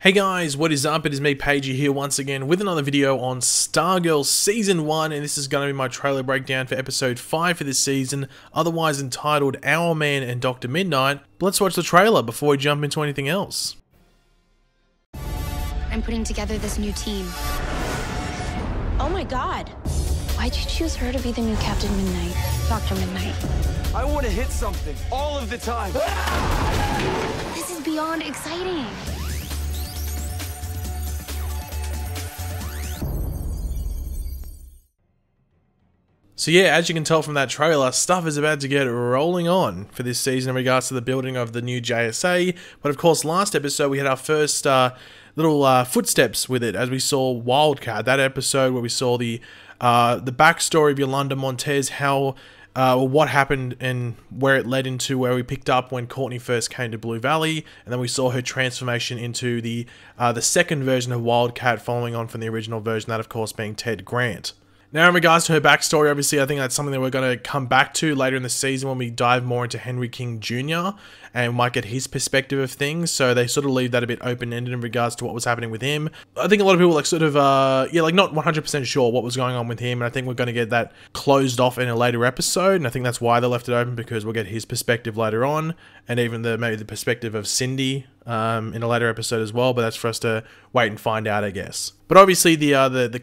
Hey guys, what is up? It is me, Pagey, here once again with another video on Stargirl Season 1, and this is going to be my trailer breakdown for Episode 5 for this season, otherwise entitled Hourman and Dr. Mid-Nite. But let's watch the trailer before we jump into anything else. I'm putting together this new team. Oh my god. Why'd you choose her to be the new Captain Mid-Nite, Dr. Mid-Nite? I want to hit something all of the time. This is beyond exciting. So yeah, as you can tell from that trailer, stuff is about to get rolling on for this season in regards to the building of the new JSA. But of course, last episode we had our first little footsteps with it, as we saw Wildcat, that episode where we saw the backstory of Yolanda Montez, how what happened and where it led into where we picked up when Courtney first came to Blue Valley, and then we saw her transformation into the second version of Wildcat, following on from the original version, that of course being Ted Grant. Now, in regards to her backstory, obviously, I think that's something that we're going to come back to later in the season when we dive more into Henry King Jr. and might get his perspective of things. So they sort of leave that a bit open-ended in regards to what was happening with him. I think a lot of people not 100% sure what was going on with him, and I think we're going to get that closed off in a later episode, and I think that's why they left it open, because we'll get his perspective later on, and even maybe the perspective of Cindy in a later episode as well, but that's for us to wait and find out, I guess. But obviously the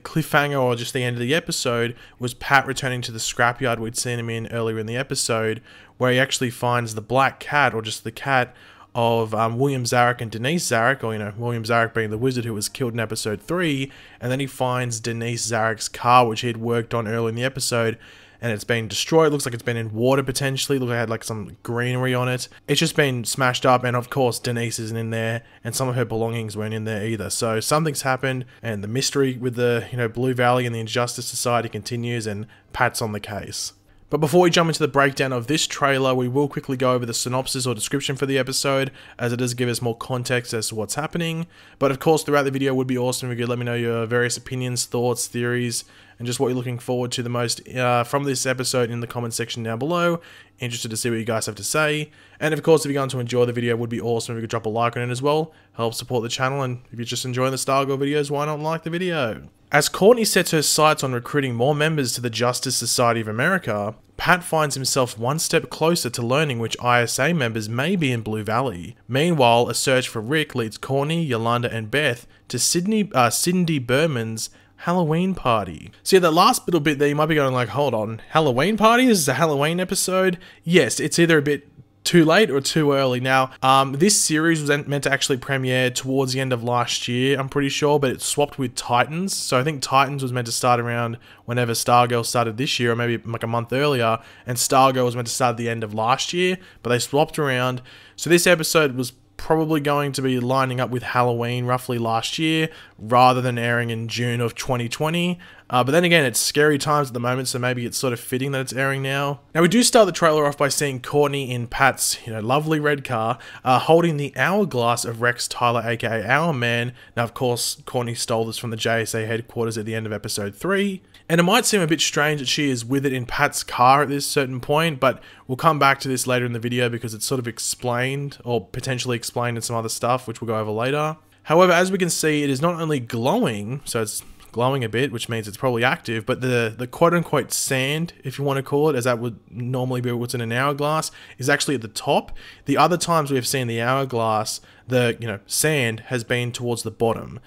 cliffhanger, or just the end of the episode, was Pat returning to the scrapyard we'd seen him in earlier in the episode, where he actually finds the black cat, or just the cat, of William Zarek and Denise Zarek, or William Zarek being the wizard who was killed in episode 3, and then he finds Denise Zarek's car, which he had worked on earlier in the episode, and it's been destroyed. Looks like it's been in water potentially. Looks like it had like some greenery on it. It's just been smashed up, and of course Denise isn't in there, and some of her belongings weren't in there either. So something's happened, and the mystery with the Blue Valley and the Injustice Society continues, and Pat's on the case. But before we jump into the breakdown of this trailer, we will quickly go over the synopsis or description for the episode, as it does give us more context as to what's happening. But of course, throughout the video, it would be awesome if you could let me know your various opinions, thoughts, theories, and just what you're looking forward to the most from this episode in the comment section down below. Interested to see what you guys have to say. And of course, if you're going to enjoy the video, it would be awesome if you could drop a like on it as well. Help support the channel, and if you're just enjoying the Stargirl videos, why not like the video? As Courtney sets her sights on recruiting more members to the Justice Society of America, Pat finds himself one step closer to learning which ISA members may be in Blue Valley. Meanwhile, a search for Rick leads Courtney, Yolanda, and Beth to Cindy Berman's Halloween party. So yeah, that last little bit there, you might be going like, hold on, Halloween party? This is a Halloween episode? Yes, it's either a bit too late or too early. Now, this series was meant to actually premiere towards the end of last year, I'm pretty sure, but it swapped with Titans. So I think Titans was meant to start around whenever Stargirl started this year, or maybe like a month earlier, and Stargirl was meant to start at the end of last year, but they swapped around. So this episode was probably going to be lining up with Halloween roughly last year, rather than airing in June of 2020. But then again, it's scary times at the moment, so maybe it's sort of fitting that it's airing now. Now, we do start the trailer off by seeing Courtney in Pat's, lovely red car, holding the hourglass of Rex Tyler, aka Hourman. Now, of course, Courtney stole this from the JSA headquarters at the end of episode 3. And it might seem a bit strange that she is with it in Pat's car at this certain point, but we'll come back to this later in the video because it's sort of explained, or potentially explained in some other stuff, which we'll go over later. However, as we can see, it is not only glowing, so it's glowing a bit, which means it's probably active, but the quote-unquote sand, if you want to call it, as that would normally be what's in an hourglass, is actually at the top. The other times we have seen the hourglass, the sand has been towards the bottom,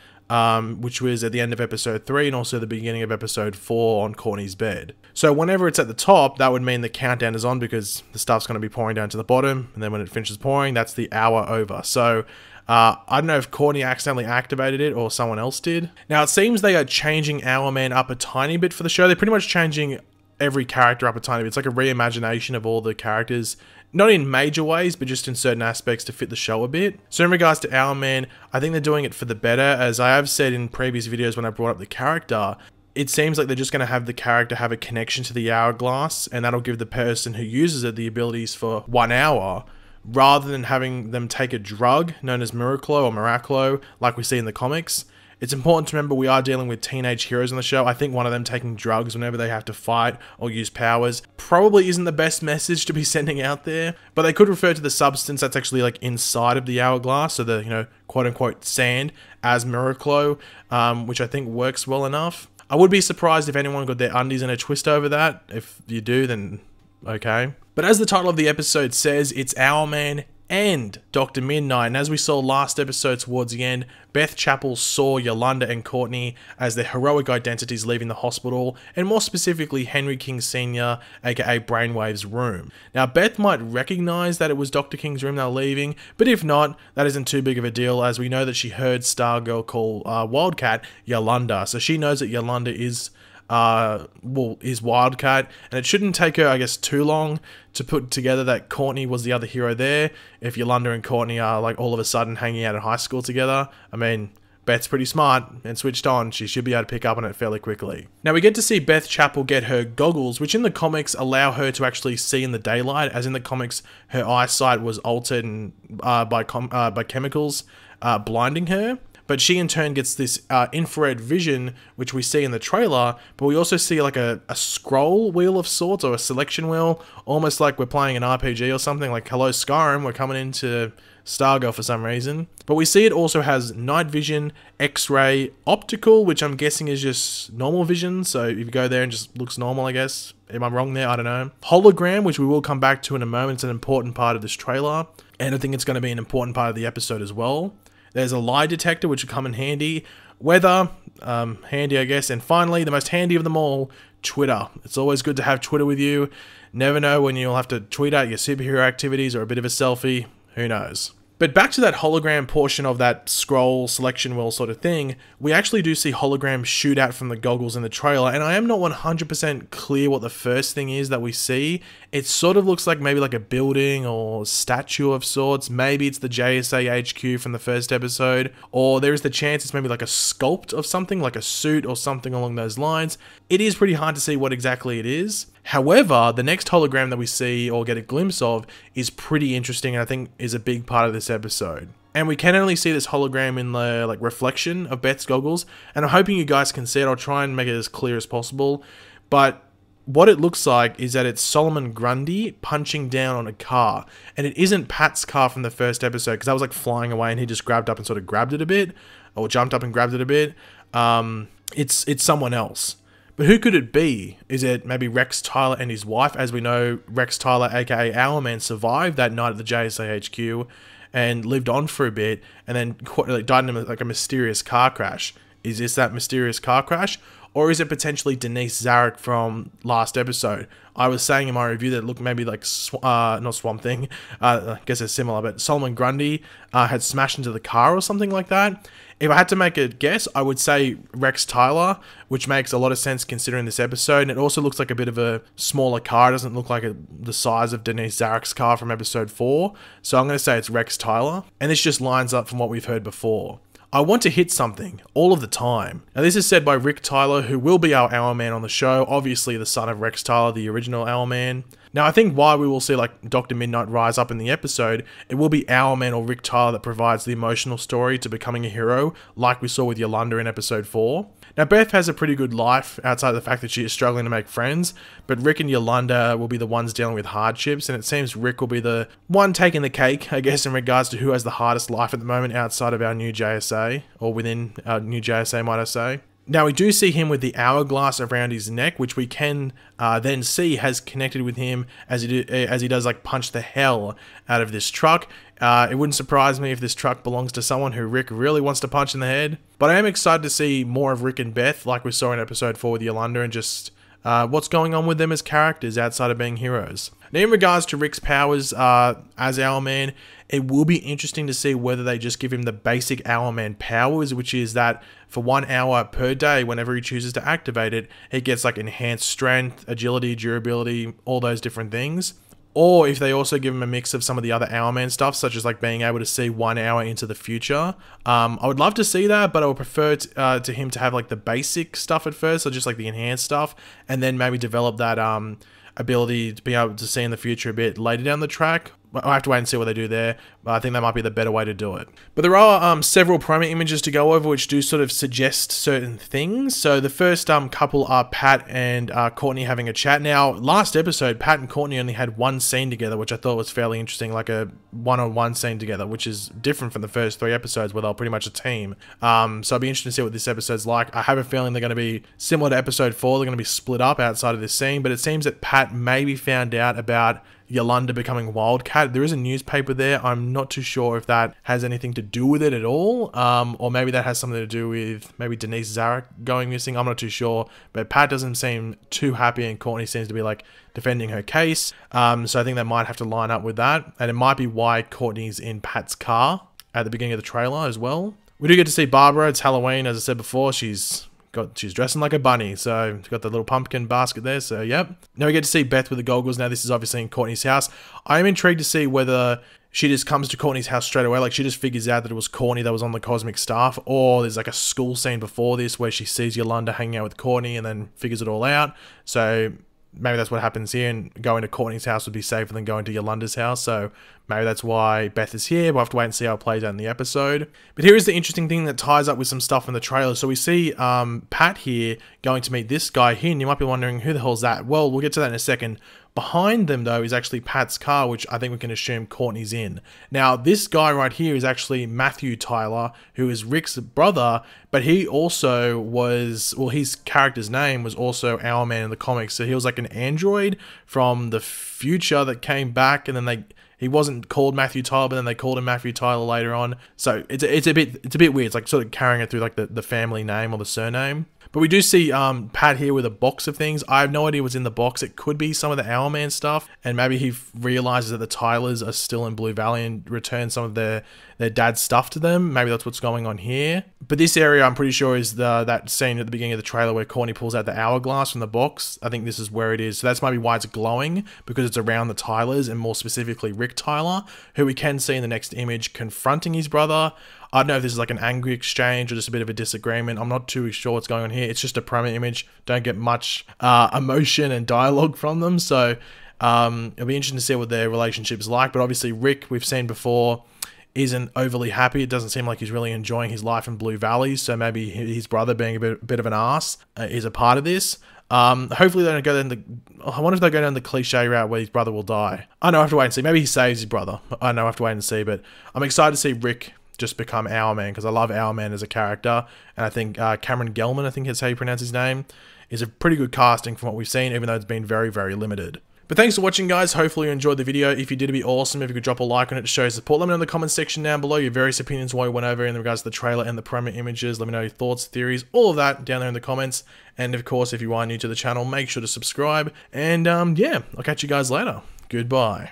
which was at the end of episode 3 and also the beginning of episode 4 on Courtney's bed. So whenever it's at the top, that would mean the countdown is on, because the stuff's going to be pouring down to the bottom, and then when it finishes pouring, that's the hour over. So I don't know if Courtney accidentally activated it or someone else did. Now, it seems they are changing Hourman up a tiny bit for the show. They're pretty much changing every character up a tiny bit. It's like a reimagination of all the characters, not in major ways, but just in certain aspects to fit the show a bit. So in regards to Hourman, I think they're doing it for the better. As I have said in previous videos when I brought up the character, it seems like they're just going to have the character have a connection to the hourglass, and that'll give the person who uses it the abilities for 1 hour, rather than having them take a drug known as Miraclo or Miraclo, like we see in the comics. It's important to remember we are dealing with teenage heroes on the show. I think one of them taking drugs whenever they have to fight or use powers probably isn't the best message to be sending out there, but they could refer to the substance that's actually like inside of the hourglass, so the, quote-unquote sand as Miraclo, which I think works well enough. I would be surprised if anyone got their undies in a twist over that. If you do, then okay. But as the title of the episode says, it's Hourman and Dr. Mid-Nite, and as we saw last episode towards the end, Beth Chapel saw Yolanda and Courtney as their heroic identities leaving the hospital, and more specifically Henry King Sr., aka Brainwave's room. Now Beth might recognize that it was Dr. King's room they were leaving, but if not, that isn't too big of a deal, as we know that she heard Stargirl call Wildcat Yolanda, so she knows that Yolanda is Wildcat, and it shouldn't take her, I guess, too long to put together that Courtney was the other hero there, if Yolanda and Courtney are like all of a sudden hanging out in high school together. I mean, Beth's pretty smart and switched on, she should be able to pick up on it fairly quickly. Now we get to see Beth Chapel get her goggles, which in the comics allow her to actually see in the daylight, as in the comics her eyesight was altered by chemicals blinding her. But she in turn gets this infrared vision, which we see in the trailer, but we also see like a scroll wheel of sorts, or a selection wheel, almost like we're playing an RPG or something, like hello Skyrim, we're coming into Stargirl for some reason. But we see it also has night vision, x-ray, optical, which I'm guessing is just normal vision, so if you go there and just looks normal, I guess. Am I wrong there? I don't know. Hologram, which we will come back to in a moment, it's an important part of this trailer, and I think it's going to be an important part of the episode as well. There's a lie detector, which will come in handy. Weather, handy, I guess. And finally, the most handy of them all, Twitter. It's always good to have Twitter with you. Never know when you'll have to tweet out your superhero activities or a bit of a selfie. Who knows? But back to that hologram portion of that scroll selection wheel sort of thing, we actually do see holograms shoot out from the goggles in the trailer, and I am not 100% clear what the first thing is that we see. It sort of looks like maybe like a building or statue of sorts. Maybe it's the JSA HQ from the first episode, or there is the chance it's maybe like a sculpt of something, like a suit or something along those lines. It is pretty hard to see what exactly it is. However, the next hologram that we see or get a glimpse of is pretty interesting, and I think is a big part of this episode. And we can only see this hologram in the like reflection of Beth's goggles, and I'm hoping you guys can see it. I'll try and make it as clear as possible. But what it looks like is that it's Solomon Grundy punching down on a car, and it isn't Pat's car from the first episode, because that was like flying away and he just grabbed up and sort of grabbed it a bit, or jumped up and grabbed it a bit. It's someone else. But who could it be? Is it maybe Rex Tyler and his wife? As we know, Rex Tyler, aka Hourman, survived that night at the JSA HQ and lived on for a bit, and then died in like a mysterious car crash. Is this that mysterious car crash? Or is it potentially Denise Zarek from last episode? I was saying in my review that it looked maybe like, not Swamp Thing, I guess it's similar, but Solomon Grundy had smashed into the car or something like that. If I had to make a guess, I would say Rex Tyler, which makes a lot of sense considering this episode. And it also looks like a bit of a smaller car. It doesn't look like the size of Denise Zarek's car from episode 4. So I'm going to say it's Rex Tyler. And this just lines up from what we've heard before. I want to hit something all of the time. Now this is said by Rick Tyler, who will be our Hourman on the show, obviously the son of Rex Tyler, the original Hourman. Now I think why we will see like Dr. Mid-Nite rise up in the episode, it will be Hourman or Rick Tyler that provides the emotional story to becoming a hero, like we saw with Yolanda in episode 4. Now Beth has a pretty good life outside of the fact that she is struggling to make friends, but Rick and Yolanda will be the ones dealing with hardships, and it seems Rick will be the one taking the cake, I guess, in regards to who has the hardest life at the moment outside of our new JSA, or within our new JSA, might I say. Now we do see him with the hourglass around his neck, which we can then see has connected with him as he does like punch the hell out of this truck. It wouldn't surprise me if this truck belongs to someone who Rick really wants to punch in the head. But I am excited to see more of Rick and Beth, like we saw in episode 4 with Yolanda, and just what's going on with them as characters outside of being heroes. Now in regards to Rick's powers as Hourman, it will be interesting to see whether they just give him the basic Hourman powers, which is that for 1 hour per day, whenever he chooses to activate it, he gets like enhanced strength, agility, durability, all those different things. Or if they also give him a mix of some of the other Hourman stuff, such as like being able to see 1 hour into the future. I would love to see that, but I would prefer to him to have like the basic stuff at first, so just like the enhanced stuff, and then maybe develop that ability to be able to see in the future a bit later down the track. I'll have to wait and see what they do there, but I think that might be the better way to do it. But there are several promo images to go over which do sort of suggest certain things. So the first couple are Pat and Courtney having a chat. Now, last episode, Pat and Courtney only had one scene together, which I thought was fairly interesting, like a one-on-one scene together, which is different from the first 3 episodes where they're pretty much a team. So I'll be interested to see what this episode's like. I have a feeling they're going to be similar to episode 4. They're going to be split up outside of this scene, but it seems that Pat maybe found out about Yolanda becoming Wildcat. There is a newspaper there. I'm not too sure if that has anything to do with it at all, or maybe that has something to do with maybe Denise Zarek going missing. I'm not too sure, but Pat doesn't seem too happy and Courtney seems to be like defending her case. So I think that might have to line up with that, and it might be why Courtney's in Pat's car at the beginning of the trailer as well. We do get to see Barbara. It's Halloween, as I said before. She's dressing like a bunny, so she's got the little pumpkin basket there, so yep. Now we get to see Beth with the goggles. Now this is obviously in Courtney's house. I am intrigued to see whether she just comes to Courtney's house straight away, like she just figures out that it was Courtney that was on the cosmic staff, or there's like a school scene before this where she sees Yolanda hanging out with Courtney and then figures it all out. So maybe that's what happens here, and going to Courtney's house would be safer than going to Yolanda's house, so maybe that's why Beth is here. We'll have to wait and see how it plays out in the episode. But here is the interesting thing that ties up with some stuff in the trailer. So we see Pat here going to meet this guy here, and you might be wondering, who the hell's that? Well, we'll get to that in a second. Behind them, though, is actually Pat's car, which I think we can assume Courtney's in. Now, this guy right here is actually Matthew Tyler, who is Rick's brother, but he also was, well, his character's name was also Hourman in the comics. So he was like an android from the future that came back, and then he wasn't called Matthew Tyler, but then they called him Matthew Tyler later on. So it's a bit weird. It's like sort of carrying it through like the family name or the surname. But we do see Pat here with a box of things. I have no idea what's in the box. It could be some of the Hourman stuff, and maybe he realizes that the Tylers are still in Blue Valley and return some of their dad's stuff to them. Maybe that's what's going on here. But this area, I'm pretty sure, is that scene at the beginning of the trailer where Courtney pulls out the hourglass from the box. I think this is where it is. So that's maybe why it's glowing, because it's around the Tylers, and more specifically Rick Tyler, who we can see in the next image confronting his brother. I don't know if this is like an angry exchange or just a bit of a disagreement. I'm not too sure what's going on here. It's just a promo image. Don't get much emotion and dialogue from them. So it'll be interesting to see what their relationship is like. But obviously Rick, we've seen before, isn't overly happy. It doesn't seem like he's really enjoying his life in Blue Valley. So maybe his brother being a bit of an ass is a part of this. Hopefully they don't go down I wonder if they go down the cliche route where his brother will die. I know, I have to wait and see. Maybe he saves his brother. I know, I have to wait and see. But I'm excited to see Rick just become Hourman, because I love Hourman as a character, and I think Cameron Gelman, I think is how you pronounce his name, is a pretty good casting from what we've seen, even though it's been very, very limited. But thanks for watching, guys. Hopefully you enjoyed the video. If you did, it'd be awesome if you could drop a like on it to show your support. Let me know in the comments section down below your various opinions while we went over in regards to the trailer and the promo images. Let me know your thoughts, theories, all of that down there in the comments. And of course, if you are new to the channel, make sure to subscribe. And yeah, I'll catch you guys later. Goodbye.